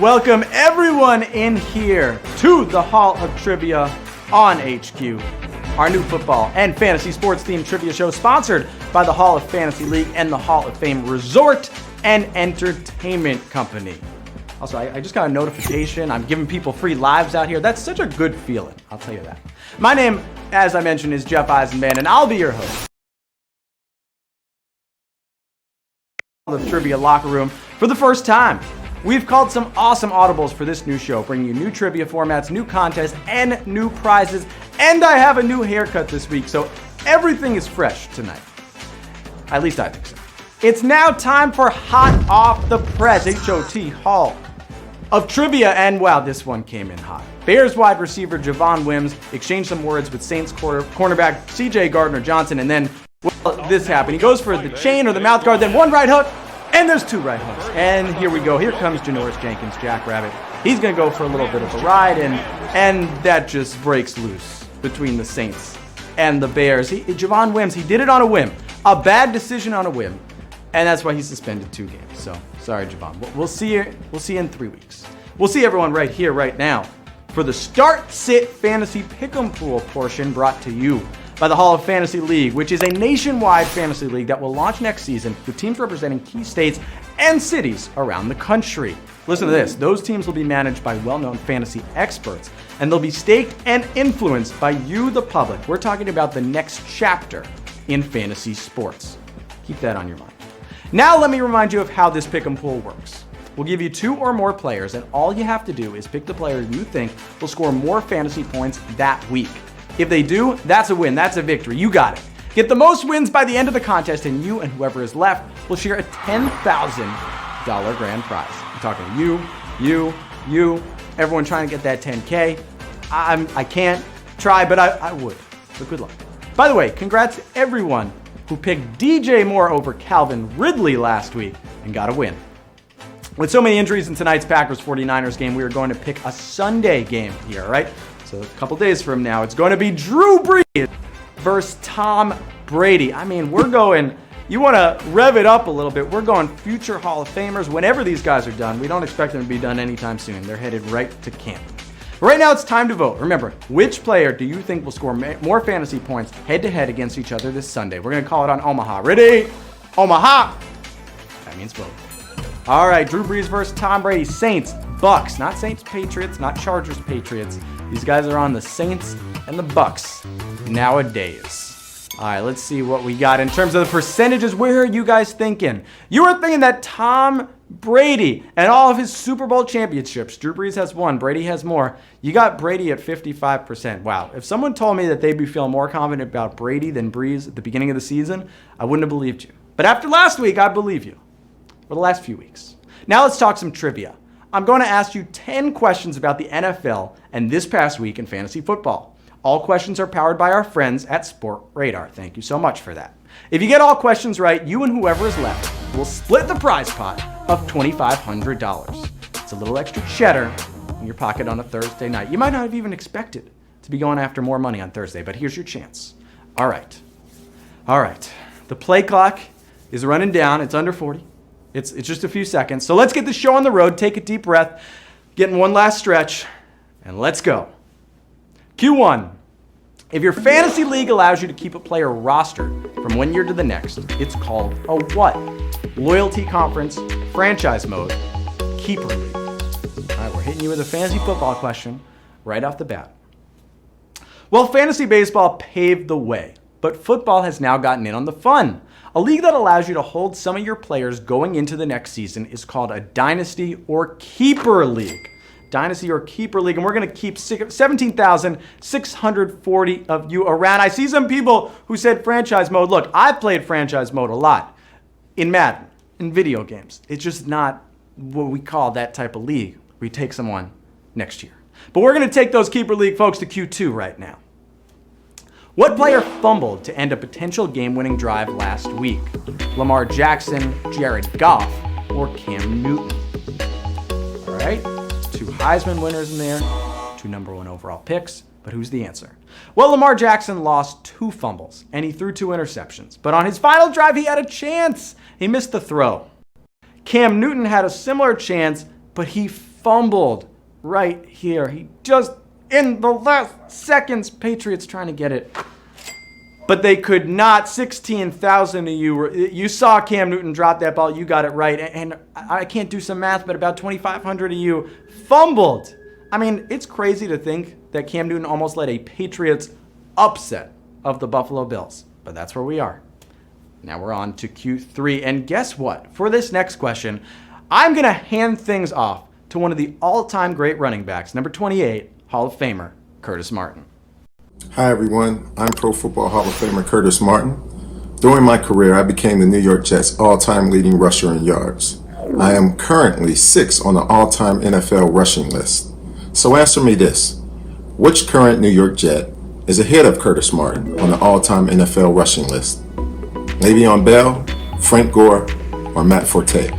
Welcome everyone in here to the Hall of Trivia on HQ, our new football and fantasy sports themed trivia show sponsored by the Hall of Fantasy League and the Hall of Fame Resort and Entertainment Company. Also, I just got a notification. I'm giving people free lives out here. That's such a good feeling, I'll tell you that. My name, as I mentioned, is Jeff Eisenband, and I'll be your host of Trivia Locker Room for the first time. We've called some awesome audibles for this new show, bringing you new trivia formats, new contests, and new prizes. And I have a new haircut this week, so everything is fresh tonight. At least I think so. It's now time for Hot Off the Press, HOT, Hall of Trivia. And wow, this one came in hot. Bears wide receiver Javon Wims exchanged some words with Saints cornerback CJ Gardner-Johnson, and then this happened. He goes for the chain or the mouth guard, then one right hook, and there's two right hooks. And here we go. Here comes Janoris Jenkins, Jackrabbit. He's going to go for a little bit of a ride, and that just breaks loose between the Saints and the Bears. Javon Wims, he did it on a whim. A bad decision on a whim, and that's why he's suspended 2 games. So, sorry, Javon. We'll see you in 3 weeks. We'll see everyone right here, right now, for the Start Sit Fantasy Pick'em Pool portion brought to you by the Hall of Fantasy League, which is a nationwide fantasy league that will launch next season with teams representing key states and cities around the country. Listen to this. Those teams will be managed by well-known fantasy experts, and they'll be staked and influenced by you, the public. We're talking about the next chapter in fantasy sports. Keep that on your mind. Now let me remind you of how this pick'em pool works. We'll give you 2 or more players, and all you have to do is pick the player you think will score more fantasy points that week. If they do, that's a win. That's a victory. You got it. Get the most wins by the end of the contest, and you and whoever is left will share a $10,000 grand prize. I'm talking you, everyone trying to get that 10K. I can't try, but I would. So good luck. By the way, congrats to everyone who picked DJ Moore over Calvin Ridley last week and got a win. With so many injuries in tonight's Packers-49ers game, we are going to pick a Sunday game here, all right? So a couple days from now, it's going to be Drew Brees versus Tom Brady. I mean, we're going, you want to rev it up a little bit. We're going future Hall of Famers. Whenever these guys are done, we don't expect them to be done anytime soon. They're headed right to camp. Right now, it's time to vote. Remember, which player do you think will score more fantasy points head-to-head against each other this Sunday? We're going to call it on Omaha. Ready? Omaha! That means vote. All right, Drew Brees versus Tom Brady. Saints, Bucks. Not Saints, Patriots, not Chargers, Patriots. These guys are on the Saints and the Bucks nowadays. All right, let's see what we got in terms of the percentages. Where are you guys thinking? You were thinking that Tom Brady and all of his Super Bowl championships, Drew Brees has 1, Brady has more. You got Brady at 55%. Wow. If someone told me that they'd be feeling more confident about Brady than Brees at the beginning of the season, I wouldn't have believed you. But after last week, I believe you. For the last few weeks. Now let's talk some trivia. I'm going to ask you 10 questions about the NFL and this past week in fantasy football. All questions are powered by our friends at Sport Radar. Thank you so much for that. If you get all questions right, you and whoever is left will split the prize pot of $2,500. It's a little extra cheddar in your pocket on a Thursday night. You might not have even expected to be going after more money on Thursday, but here's your chance. All right. The play clock is running down. It's under 40. It's just a few seconds. So let's get the show on the road. Take a deep breath, get in one last stretch, and let's go. Q1. If your fantasy league allows you to keep a player rostered from one year to the next, it's called a what? Loyalty conference, franchise mode, keeper league. All right, we're hitting you with a fantasy football question right off the bat. Well, fantasy baseball paved the way, but football has now gotten in on the fun. A league that allows you to hold some of your players going into the next season is called a dynasty or keeper league. Dynasty or keeper league, and we're going to keep 17,640 of you around. I see some people who said franchise mode. Look, I've played franchise mode a lot in Madden, in video games. It's just not what we call that type of league. We take someone next year. But we're going to take those keeper league folks to Q2 right now. What player fumbled to end a potential game-winning drive last week? Lamar Jackson, Jared Goff, or Cam Newton? All right, 2 Heisman winners in there, 2 number 1 overall picks, but who's the answer? Well, Lamar Jackson lost 2 fumbles, and he threw 2 interceptions. But on his final drive, he had a chance. He missed the throw. Cam Newton had a similar chance, but he fumbled right here. He just, in the last seconds, Patriots trying to get it. But they could not. 16,000 of you saw Cam Newton drop that ball. You got it right. And I can't do some math, but about 2,500 of you fumbled. I mean, it's crazy to think that Cam Newton almost led a Patriots upset of the Buffalo Bills. But that's where we are. Now we're on to Q3. And guess what? For this next question, I'm going to hand things off to one of the all-time great running backs, number 28, Hall of Famer, Curtis Martin. Hi everyone, I'm Pro Football Hall of Famer Curtis Martin. During my career, I became the New York Jets' all-time leading rusher in yards. I am currently 6th on the all-time NFL rushing list. So answer me this, which current New York Jet is ahead of Curtis Martin on the all-time NFL rushing list? Le'Veon Bell, Frank Gore, or Matt Forte?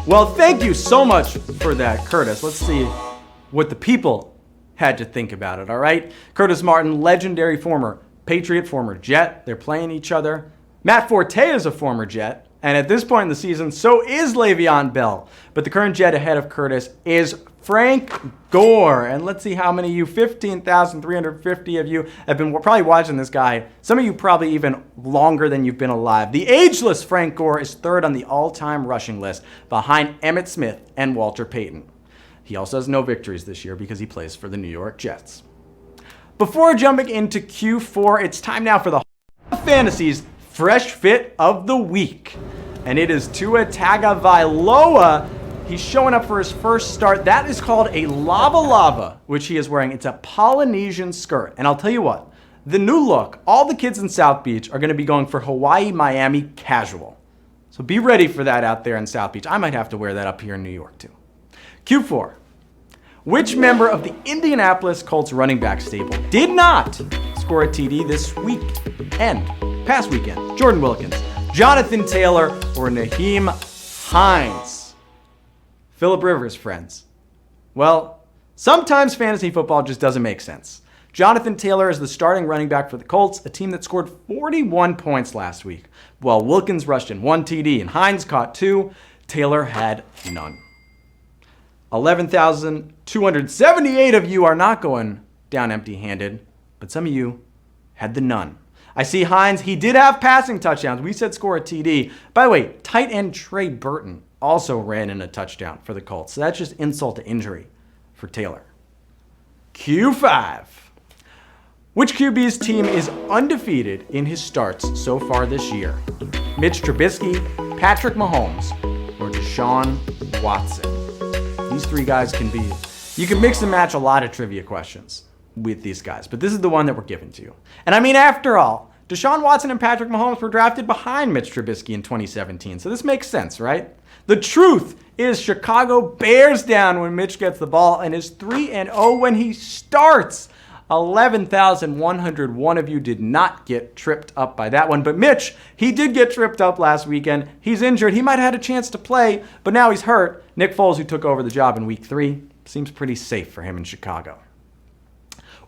Well, thank you so much for that, Curtis. Let's see what the people had to think about it, all right? Curtis Martin, legendary former Patriot, former Jet. They're playing each other. Matt Forte is a former Jet, and at this point in the season, so is Le'Veon Bell. But the current Jet ahead of Curtis is Frank Gore. And let's see how many of you, 15,350 of you, have been probably watching this guy. Some of you probably even longer than you've been alive. The ageless Frank Gore is third on the all-time rushing list behind Emmitt Smith and Walter Payton. He also has no victories this year because he plays for the New York Jets. Before jumping into Q4, it's time now for the Fantasy's Fresh Fit of the Week. And it is Tua Tagovailoa. He's showing up for his first start. That is called a lava lava, which he is wearing. It's a Polynesian skirt. And I'll tell you what, the new look, all the kids in South Beach are going to be going for Hawaii, Miami casual. So be ready for that out there in South Beach. I might have to wear that up here in New York too. Q4. Which member of the Indianapolis Colts running back stable did not score a TD this week and past weekend? Jordan Wilkins, Jonathan Taylor, or Nyheim Hines? Phillip Rivers, friends. Well, sometimes fantasy football just doesn't make sense. Jonathan Taylor is the starting running back for the Colts, a team that scored 41 points last week. While Wilkins rushed in 1 TD and Hines caught 2, Taylor had none. 11,278 of you are not going down empty-handed, but some of you had the none. I see Hines, he did have passing touchdowns. We said score a TD. By the way, tight end Trey Burton also ran in a touchdown for the Colts. So that's just insult to injury for Taylor. Q5. Which QB's team is undefeated in his starts so far this year? Mitch Trubisky, Patrick Mahomes, or Deshaun Watson? These three guys you can mix and match a lot of trivia questions with these guys, but this is the one that we're giving to you. And I mean, after all, Deshaun Watson and Patrick Mahomes were drafted behind Mitch Trubisky in 2017, so this makes sense, right? The truth is Chicago bears down when Mitch gets the ball and is 3-0 when he starts. 11,101 of you did not get tripped up by that one. But Mitch, he did get tripped up last weekend. He's injured. He might have had a chance to play, but now he's hurt. Nick Foles, who took over the job in week 3, seems pretty safe for him in Chicago.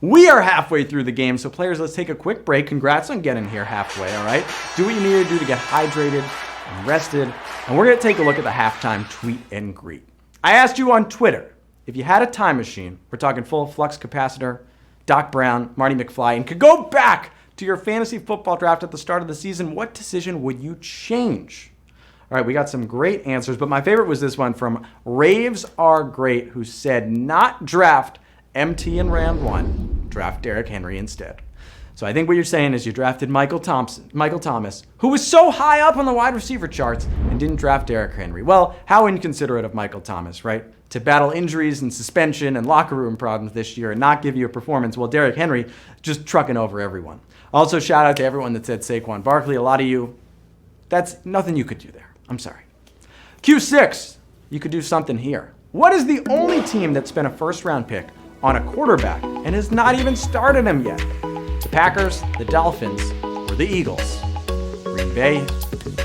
We are halfway through the game, so players, let's take a quick break. Congrats on getting here halfway, all right? Do what you need to do to get hydrated and rested. And we're going to take a look at the halftime tweet and greet. I asked you on Twitter, if you had a time machine, we're talking full flux capacitor, Doc Brown, Marty McFly, and could go back to your fantasy football draft at the start of the season, what decision would you change? All right, we got some great answers, but my favorite was this one from Raves Are Great, who said not draft MT in round 1, draft Derrick Henry instead. So I think what you're saying is you drafted Michael Thomas, who was so high up on the wide receiver charts, and didn't draft Derrick Henry. Well, how inconsiderate of Michael Thomas, right? To battle injuries and suspension and locker room problems this year and not give you a performance, while Derrick Henry just trucking over everyone. Also, shout out to everyone that said Saquon Barkley. A lot of you, that's nothing you could do there. I'm sorry. Q6, you could do something here. What is the only team that spent a first-round pick on a quarterback and has not even started him yet? The Packers, the Dolphins, or the Eagles? Green Bay,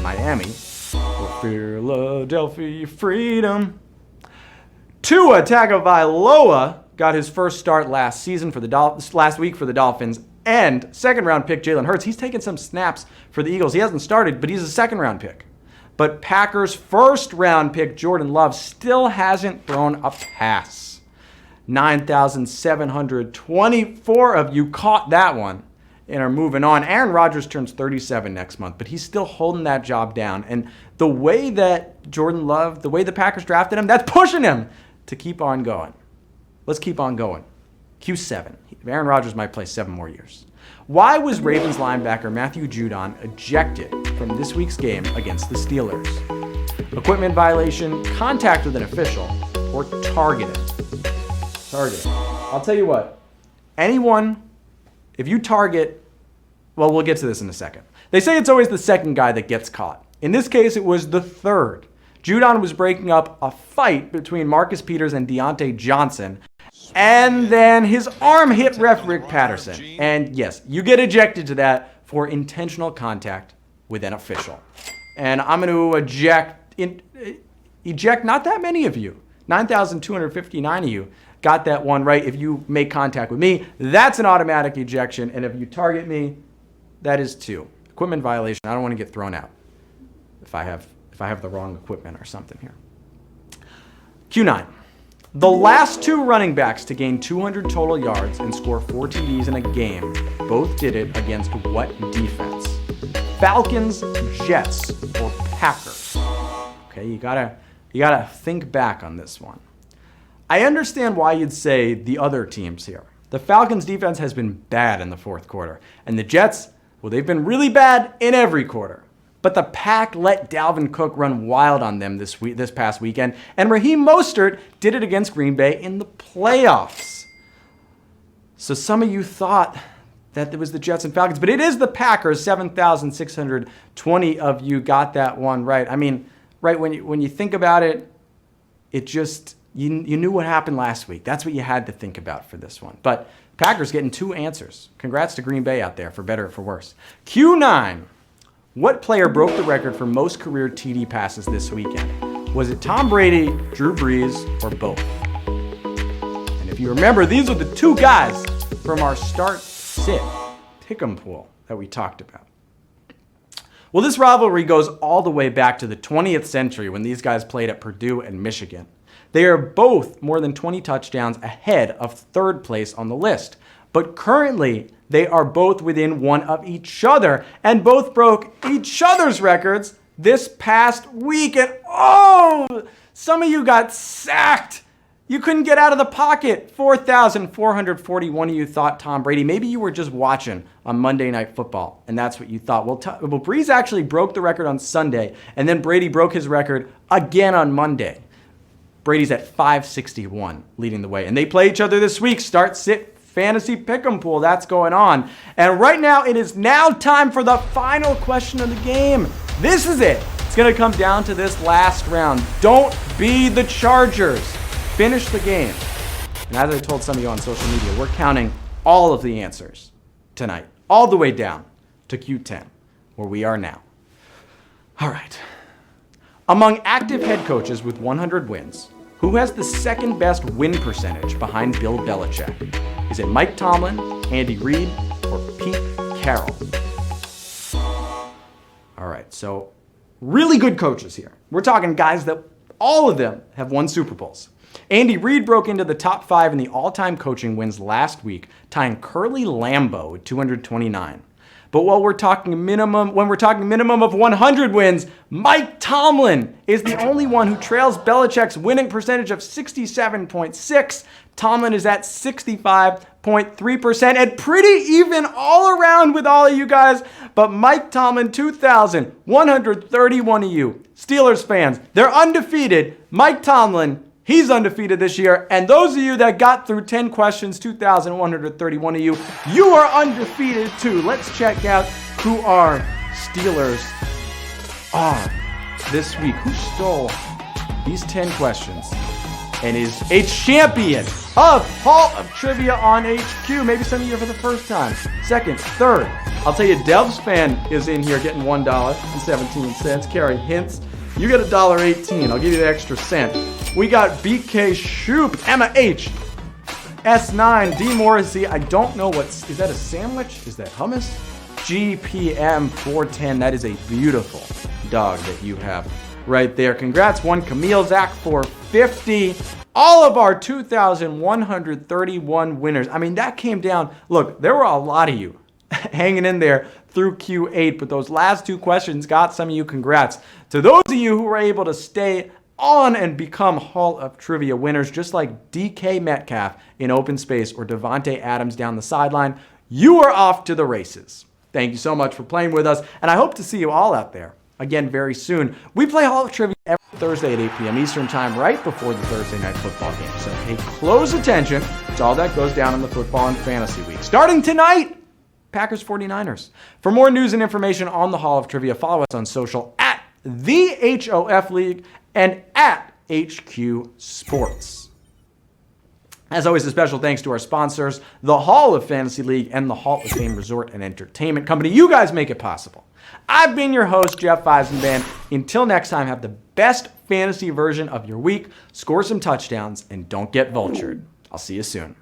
Miami, or Philadelphia Freedom? Tua Tagovailoa got his first start last week for the Dolphins, and second-round pick Jalen Hurts. He's taken some snaps for the Eagles. He hasn't started, but he's a second-round pick. but Packers first round pick Jordan Love still hasn't thrown a pass. 9,724 of you caught that one and are moving on. Aaron Rodgers turns 37 next month, but he's still holding that job down. And the way that Jordan Love, the way the Packers drafted him, that's pushing him to keep on going. Let's keep on going. Q7. Aaron Rodgers might play 7 more years. Why was Ravens linebacker Matthew Judon ejected from this week's game against the Steelers? Equipment violation, contact with an official, or targeting? Targeting. I'll tell you what. Anyone, if you target, well, we'll get to this in a second. They say it's always the second guy that gets caught. In this case, it was the third. Judon was breaking up a fight between Marcus Peters and Deontay Johnson, and then his arm hit ref Rick Patterson. And yes, you get ejected to that for intentional contact with an official. And I'm going to eject not that many of you. 9,259 of you got that one right. If you make contact with me, that's an automatic ejection. And if you target me, that is 2. Equipment violation. I don't want to get thrown out if I have the wrong equipment or something here. Q9. The last 2 running backs to gain 200 total yards and score 4 TDs in a game both did it against what defense? Falcons, Jets, or Packers? Okay, you gotta think back on this one. I understand why you'd say the other teams here. The Falcons defense has been bad in the 4th quarter, and the Jets, well, they've been really bad in every quarter. But the Pack let Dalvin Cook run wild on them this past weekend, and Raheem Mostert did it against Green Bay in the playoffs. So some of you thought that it was the Jets and Falcons, but it is the Packers. 7,620 of you got that one right. I mean, right when you think about it, it just you knew what happened last week. That's what you had to think about for this one. But Packers getting 2 answers. Congrats to Green Bay out there, for better or for worse. Q9. What player broke the record for most career TD passes this weekend? Was it Tom Brady, Drew Brees, or both? And if you remember, these are the 2 guys from our start-sit pick'em pool that we talked about. Well, this rivalry goes all the way back to the 20th century when these guys played at Purdue and Michigan. They are both more than 20 touchdowns ahead of 3rd place on the list. But currently, they are both within 1 of each other, and both broke each other's records this past week. And oh, some of you got sacked. You couldn't get out of the pocket. 4,441 of you thought Tom Brady. Maybe you were just watching on Monday Night Football, and that's what you thought. Well, Brees actually broke the record on Sunday, and then Brady broke his record again on Monday. Brady's at 561, leading the way. And they play each other this week. Start, sit, fantasy pick'em pool. That's going on. And right now, it is now time for the final question of the game. This is it. It's going to come down to this last round. Don't be the Chargers. Finish the game. And as I told some of you on social media, we're counting all of the answers tonight, all the way down to Q10, where we are now. All right. Among active head coaches with 100 wins, who has the 2nd best win percentage behind Bill Belichick? Is it Mike Tomlin, Andy Reid, or Pete Carroll? All right, so really good coaches here. We're talking guys that all of them have won Super Bowls. Andy Reid broke into the top 5 in the all-time coaching wins last week, tying Curly Lambeau with 229. But when we're talking minimum of 100 wins, Mike Tomlin is the only one who trails Belichick's winning percentage of 67.6. Tomlin is at 65.3% and pretty even all around with all of you guys. But Mike Tomlin, 2,131 of you Steelers fans, they're undefeated. Mike Tomlin, he's undefeated this year. And those of you that got through 10 questions, 2,131 of you, you are undefeated too. Let's check out who our Steelers are this week. Who stole these 10 questions and is a champion of Hall of Trivia on HQ? Maybe some of you are for the first time. Second, third. I'll tell you, Devs fan is in here getting $1.17. Carrie Hintz, you get $1.18. I'll give you the extra cent. We got BK Shoop, Emma H, S9, D Morrissey. I don't know is that a sandwich? Is that hummus? GPM 410. That is a beautiful dog that you have right there. Congrats, one Camille Zach for 50. All of our 2,131 winners. I mean, that came down. Look, there were a lot of you hanging in there through Q8, but those last two questions got some of you. Congrats to those of you who were able to stay on and become Hall of Trivia winners, just like DK Metcalf in open space or Devontae Adams down the sideline. You are off to the races. Thank you so much for playing with us, and I hope to see you all out there again very soon. We play Hall of Trivia every Thursday at 8 p.m. Eastern Time, right before the Thursday night football game. So pay close attention to all that goes down in the football and fantasy week. Starting tonight, Packers 49ers. For more news and information on the Hall of Trivia, follow us on social at the HOF League and at HQ Sports. As always, a special thanks to our sponsors, the Hall of Fantasy League and the Hall of Fame Resort and Entertainment Company. You guys make it possible. I've been your host, Jeff Eisenband. Until next time, have the best fantasy version of your week, score some touchdowns, and don't get vultured. I'll see you soon.